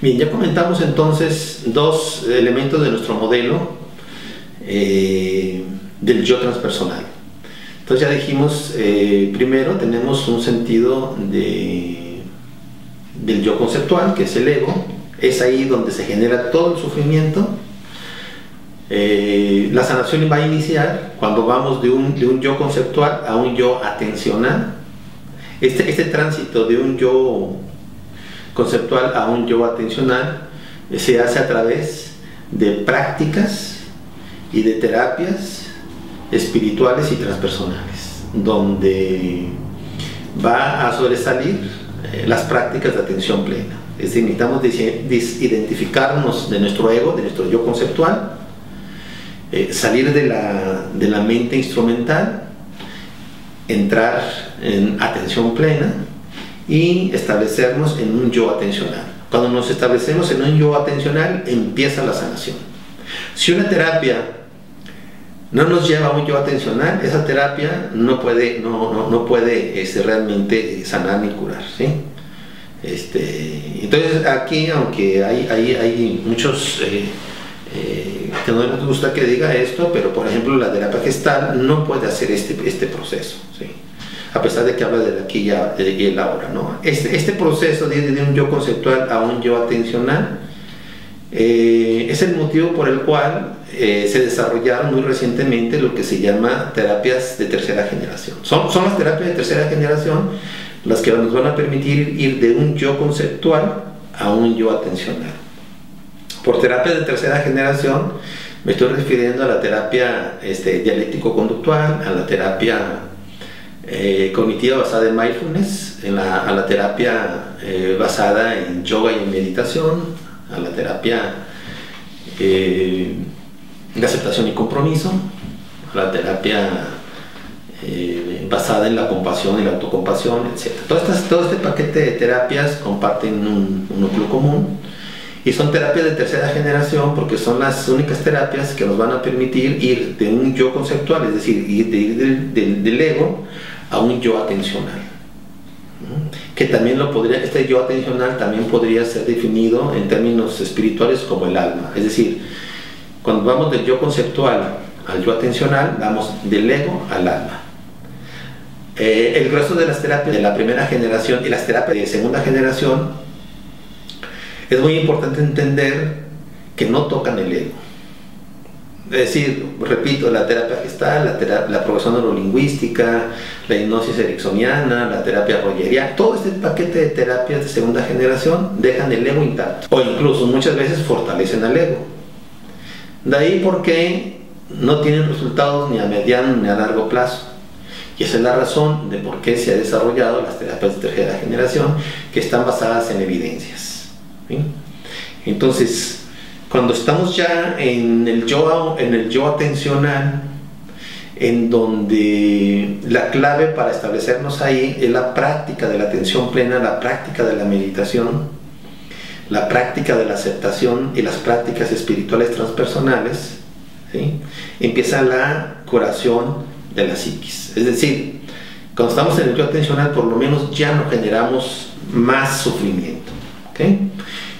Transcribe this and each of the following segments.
Bien, ya comentamos entonces dos elementos de nuestro modelo del yo transpersonal. Entonces ya dijimos, primero tenemos un sentido del yo conceptual, que es el ego. Es ahí donde se genera todo el sufrimiento. La sanación va a iniciar cuando vamos de un yo conceptual a un yo atencional. Este tránsito de un yo conceptual a un yo atencional se hace a través de prácticas y de terapias espirituales y transpersonales, donde va a sobresalir las prácticas de atención plena. Es decir, necesitamos identificarnos de nuestro ego, de nuestro yo conceptual, salir de la mente instrumental, entrar en atención plena y establecernos en un yo atencional. Cuando nos establecemos en un yo atencional, empieza la sanación. Si una terapia no nos lleva a un yo atencional, esa terapia no puede realmente sanar ni curar, ¿sí? Entonces aquí, aunque hay muchos que no les gusta que diga esto, pero por ejemplo la terapia gestal no puede hacer este proceso, ¿sí? A pesar de que habla del aquí y el ahora, ¿no? Este proceso de un yo conceptual a un yo atencional es el motivo por el cual se desarrollaron muy recientemente lo que se llama terapias de tercera generación. Son las terapias de tercera generación las que nos van a permitir ir de un yo conceptual a un yo atencional. Por terapias de tercera generación me estoy refiriendo a la terapia dialéctico-conductual, a la terapia cognitiva basada en mindfulness, a la terapia basada en yoga y en meditación, a la terapia de aceptación y compromiso, a la terapia basada en la compasión y la autocompasión, etc. Todo este paquete de terapias comparten un núcleo común y son terapias de tercera generación porque son las únicas terapias que nos van a permitir ir de un yo conceptual, es decir, ir del ego a un yo atencional, que también este yo atencional también podría ser definido en términos espirituales como el alma. Es decir, cuando vamos del yo conceptual al yo atencional, vamos del ego al alma. El resto de las terapias de la primera generación y las terapias de segunda generación, es muy importante entender que no tocan el ego. Es decir, repito, la terapia gestal, la progresión neurolingüística, la hipnosis ericksoniana, la terapia rogeriana, todo este paquete de terapias de segunda generación dejan el ego intacto, o incluso muchas veces fortalecen al ego. De ahí porque no tienen resultados ni a mediano ni a largo plazo. Y esa es la razón de por qué se han desarrollado las terapias de tercera generación, que están basadas en evidencias, ¿sí? Entonces, cuando estamos ya en el yo atencional, en donde la clave para establecernos ahí es la práctica de la atención plena, la práctica de la meditación, la práctica de la aceptación y las prácticas espirituales transpersonales, ¿sí? Empieza la curación de la psiquis. Es decir, cuando estamos en el yo atencional, por lo menos ya no generamos más sufrimiento, ¿okay?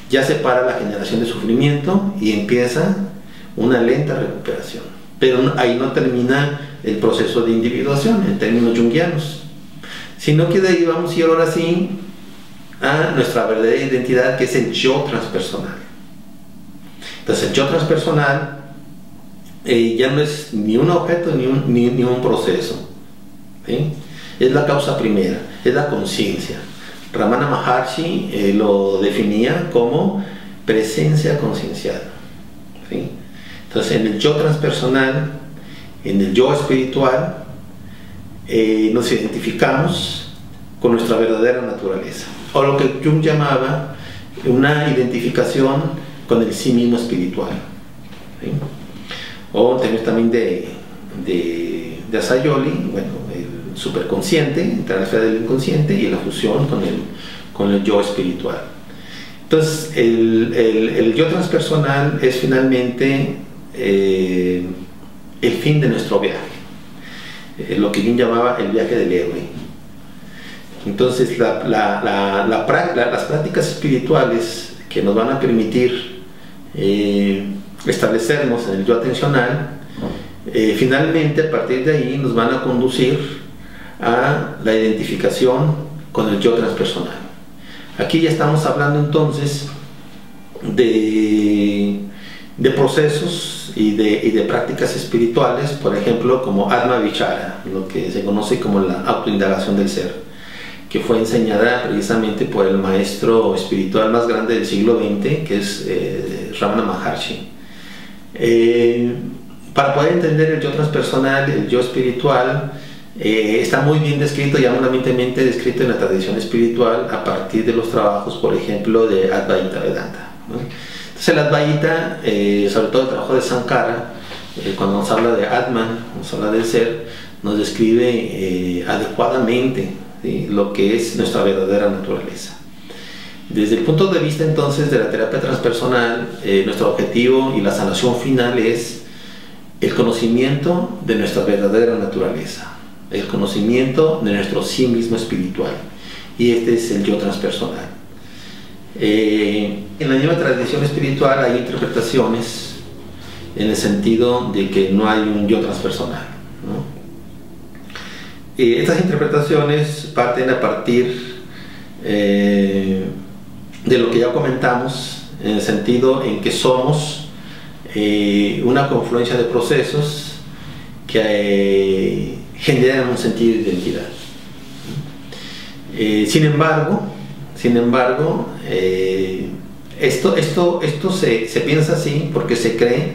Ya se para la generación de sufrimiento y empieza una lenta recuperación. Pero ahí no termina el proceso de individuación en términos junguianos, sino que de ahí vamos a ir ahora sí a nuestra verdadera identidad, que es el yo transpersonal. Entonces el yo transpersonal ya no es ni un objeto ni un proceso, ¿sí? Es la causa primera, es la conciencia. Ramana Maharshi lo definía como presencia conciencial, ¿sí? Entonces en el yo transpersonal, en el yo espiritual, nos identificamos con nuestra verdadera naturaleza, o lo que Jung llamaba una identificación con el sí mismo espiritual, ¿sí? O en términos también de Asayoli, bueno, el superconsciente, entre la esfera del inconsciente y la fusión con el yo espiritual. Entonces el yo transpersonal es finalmente el fin de nuestro viaje, lo que Jung llamaba el viaje del héroe. Entonces las prácticas espirituales que nos van a permitir establecernos en el yo atencional, finalmente a partir de ahí nos van a conducir a la identificación con el yo transpersonal. Aquí ya estamos hablando entonces de procesos y de prácticas espirituales, por ejemplo, como Atma Vichara, lo que se conoce como la autoindagación del ser, que fue enseñada precisamente por el maestro espiritual más grande del siglo XX, que es Ramana Maharshi. Para poder entender el yo transpersonal, el yo espiritual, está muy bien descrito y ampliamente descrito en la tradición espiritual a partir de los trabajos, por ejemplo, de Advaita Vedanta, ¿no? Entonces el Advaita, sobre todo el trabajo de Sankara, cuando nos habla de Atman, nos habla del ser, nos describe adecuadamente, ¿sí?, lo que es nuestra verdadera naturaleza. Desde el punto de vista entonces de la terapia transpersonal, nuestro objetivo y la sanación final es el conocimiento de nuestra verdadera naturaleza, el conocimiento de nuestro sí mismo espiritual, y este es el yo transpersonal. En la nueva tradición espiritual hay interpretaciones en el sentido de que no hay un yo transpersonal, ¿no? Estas interpretaciones parten a partir de lo que ya comentamos, en el sentido en que somos una confluencia de procesos que generan un sentido de identidad. Sin embargo, esto se piensa así porque se cree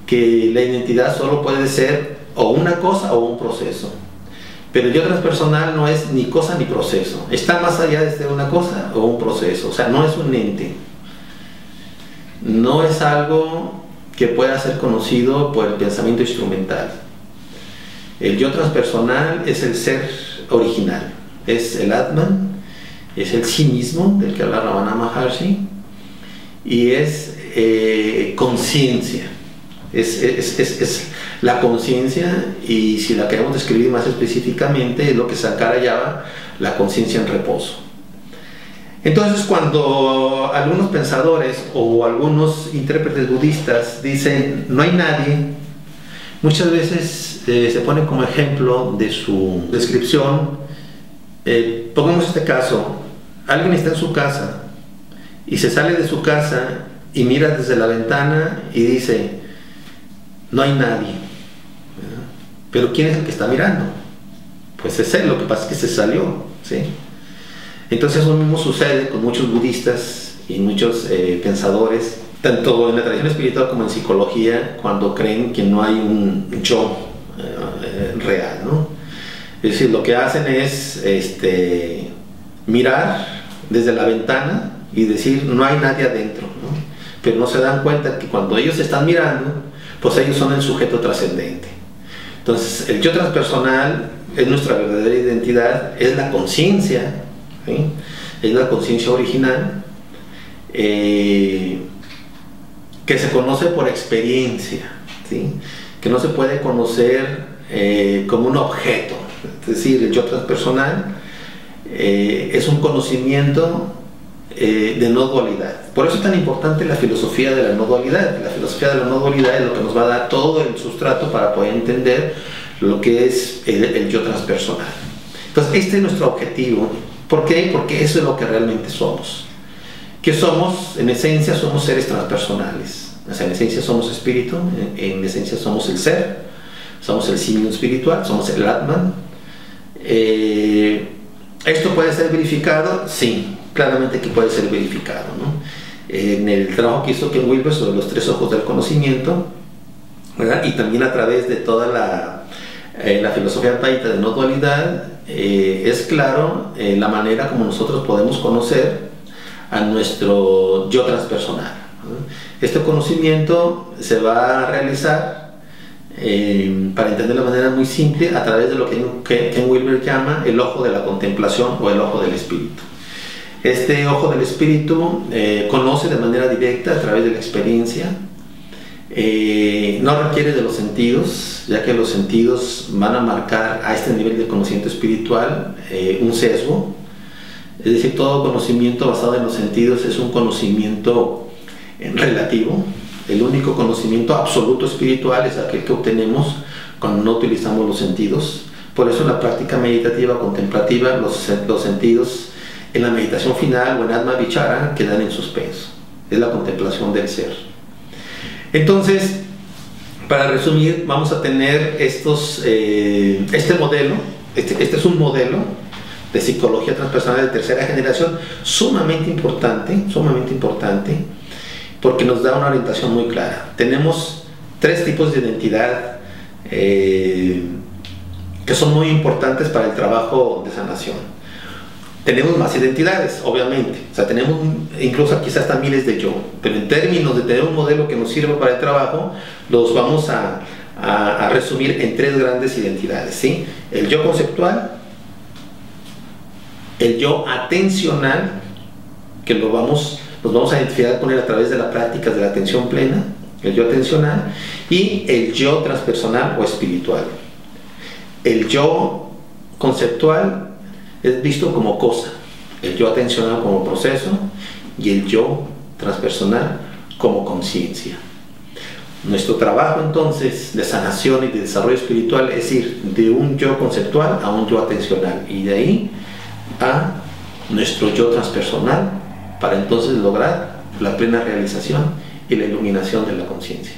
que la identidad solo puede ser o una cosa o un proceso. Pero el yo transpersonal no es ni cosa ni proceso, está más allá de ser una cosa o un proceso, o sea, no es un ente, no es algo que pueda ser conocido por el pensamiento instrumental. El yo transpersonal es el ser original, es el Atman, es el sí mismo del que habla Ramana Maharshi, y es conciencia, es la conciencia, y si la queremos describir más específicamente es lo que Sankara llama la conciencia en reposo. Entonces, cuando algunos pensadores o algunos intérpretes budistas dicen no hay nadie, muchas veces se pone como ejemplo de su descripción, pongamos este caso: alguien está en su casa y se sale de su casa y mira desde la ventana y dice no hay nadie, ¿verdad? Pero ¿quién es el que está mirando? Pues es él, lo que pasa es que se salió, ¿sí? Entonces lo mismo sucede con muchos budistas y muchos pensadores, tanto en la tradición espiritual como en psicología, cuando creen que no hay un yo real, ¿no? Es decir, lo que hacen es mirar desde la ventana y decir no hay nadie adentro, ¿no? Pero no se dan cuenta que cuando ellos están mirando, pues ellos son el sujeto trascendente. Entonces el yo transpersonal es nuestra verdadera identidad, es la conciencia, ¿sí? Es la conciencia original, que se conoce por experiencia, ¿sí? Que no se puede conocer como un objeto. Es decir, el yo transpersonal es un conocimiento de no dualidad. Por eso es tan importante la filosofía de la no dualidad. La filosofía de la no dualidad es lo que nos va a dar todo el sustrato para poder entender lo que es el yo transpersonal. Entonces, este es nuestro objetivo. ¿Por qué? Porque eso es lo que realmente somos. ¿Qué somos? En esencia somos seres transpersonales. O sea, en esencia somos espíritu, en esencia somos el ser, somos el signo espiritual, somos el Atman. ¿Esto puede ser verificado? Sí, claramente que puede ser verificado, ¿no? En el trabajo que hizo Ken Wilber sobre los 3 ojos del conocimiento, ¿verdad? Y también a través de toda la filosofía advaita de no dualidad, es claro la manera como nosotros podemos conocer a nuestro yo transpersonal, ¿no? Este conocimiento se va a realizar, para entender de manera muy simple, a través de lo que Ken Wilber llama el ojo de la contemplación o el ojo del espíritu. Este ojo del espíritu conoce de manera directa a través de la experiencia, no requiere de los sentidos, ya que los sentidos van a marcar a este nivel de conocimiento espiritual un sesgo, Es decir, todo conocimiento basado en los sentidos es un conocimiento relativo. El único conocimiento absoluto espiritual es aquel que obtenemos cuando no utilizamos los sentidos. Por eso en la práctica meditativa contemplativa los sentidos en la meditación final o en Atma Vichara quedan en suspenso. Es la contemplación del ser. Entonces, para resumir, vamos a tener este modelo. Este es un modelo de psicología transpersonal de tercera generación sumamente importante, porque nos da una orientación muy clara. Tenemos 3 tipos de identidad que son muy importantes para el trabajo de sanación. Tenemos más identidades, obviamente, o sea, tenemos incluso quizás hasta miles de yo, pero en términos de tener un modelo que nos sirva para el trabajo, los vamos a resumir en 3 grandes identidades, ¿sí? El yo conceptual, el yo atencional, que nos vamos a identificar con él a través de las prácticas de la atención plena, el yo atencional, y el yo transpersonal o espiritual. El yo conceptual es visto como cosa, el yo atencional como proceso y el yo transpersonal como conciencia. Nuestro trabajo entonces de sanación y de desarrollo espiritual es ir de un yo conceptual a un yo atencional y de ahí a nuestro yo transpersonal para entonces lograr la plena realización y la iluminación de la conciencia.